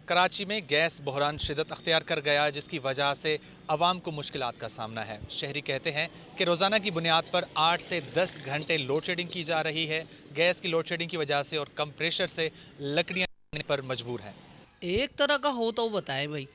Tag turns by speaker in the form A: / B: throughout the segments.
A: कराची में गैस बहरान शिद्दत अख्तियार कर गया, जिसकी वजह से आवाम को मुश्किलात का सामना है। शहरी कहते हैं कि रोज़ाना की बुनियाद पर 8 से 10 घंटे लोड शेडिंग की जा रही है। गैस की लोड शेडिंग की वजह से और कम प्रेशर से लकड़ियाँ लेने पर मजबूर हैं।
B: एक तरह का हो तो बताएं भाई।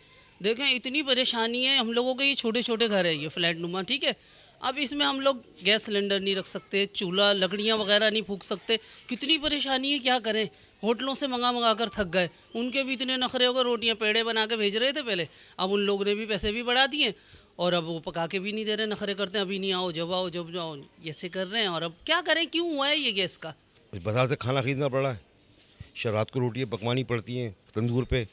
B: देखें इतनी परेशानी है हम लोगों के, ये छोटे छोटे घर है, ये फ्लैट नुमा, ठीक है। अब इसमें हम लोग गैस सिलेंडर नहीं रख सकते, चूल्हा लकड़ियाँ वगैरह नहीं फूंक सकते। कितनी परेशानी है, क्या करें। होटलों से मंगा कर थक गए, उनके भी इतने नखरे हो गए। रोटियाँ पेड़े बना के भेज रहे थे पहले, अब उन लोगों ने भी पैसे भी बढ़ा दिए और अब वो पका के भी नहीं दे रहे, नखरे करते हैं अभी नहीं आओ जब आओ जब जाओ, ऐसे कर रहे हैं। और अब क्या करें, क्यों हुआ है ये गैस का।
C: बाजार से खाना खरीदना पड़ रहा है। रात को रोटियाँ पकवानी पड़ती हैं तंदूर पे,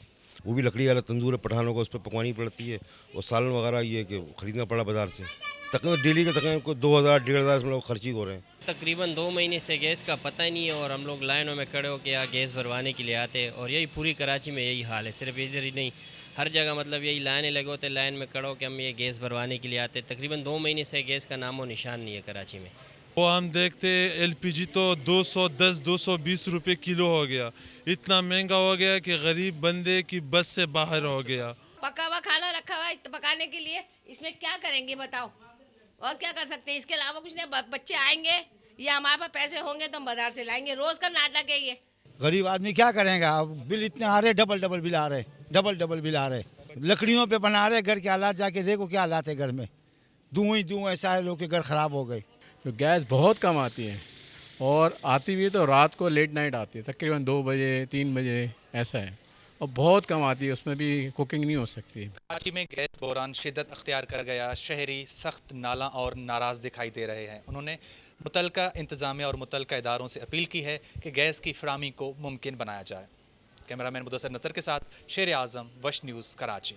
C: वो भी लकड़ी वाला तंदूर है पठानों का, उस पर पकवानी पड़ती है। और सालन वगैरह ये कि ख़रीदना पड़ा बाज़ार से। तकरीबन डेली का तकरीबन को 2000-1500 इसमें खर्च ही हो रहे हैं।
D: तकरीबन 2 महीने से गैस का पता ही नहीं है और हम लोग लाइनों में खड़े होकर यहाँ गैस भरवाने के लिए आते हैं। और यही पूरी कराची में यही हाल है, सिर्फ इधर ही नहीं, हर जगह मतलब यही लाइनें लगे होते, लाइन में खड़े होकर हम ये गैस भरवाने के लिए आते हैं। तकरीबन 2 महीने से गैस का नामो निशान नहीं है कराची में।
E: वो हम देखते एलपीजी तो 210-220 रुपए किलो हो गया। इतना महंगा हो गया कि गरीब बंदे की बस से बाहर हो गया।
F: पका हुआ खाना रखा हुआ है पकाने के लिए, इसमें क्या करेंगे बताओ। और क्या कर सकते हैं, इसके अलावा कुछ नहीं। बच्चे आएंगे या हमारे पास पैसे होंगे तो हम बाजार से लाएंगे। रोज का नाटक है ये।
G: गरीब आदमी क्या करेगा, अब बिल इतने आ रहे, डबल बिल आ रहे, डबल बिल आ रहे। लकड़ियों पे बना रहे, घर के हालात जाके देखो क्या हालात है घर में। धुआं ऐसा है, लोग के घर खराब हो गए।
H: तो गैस बहुत कम आती है और आती भी तो रात को लेट नाइट आती है, तकरीबन 2 बजे 3 बजे ऐसा है, और बहुत कम आती है, उसमें भी कुकिंग नहीं हो सकती।
A: कराची में गैस बहरान शिद्दत अख्तियार कर गया। शहरी सख्त नाला और नाराज़ दिखाई दे रहे हैं। उन्होंने मुतलका इंतज़ामिया और मुतलका इदारों से अपील की है कि गैस की फराहमी को मुमकिन बनाया जाए। कैमरामैन मुदस्सिर नज़र के साथ शेर आज़म, वश न्यूज़, कराची।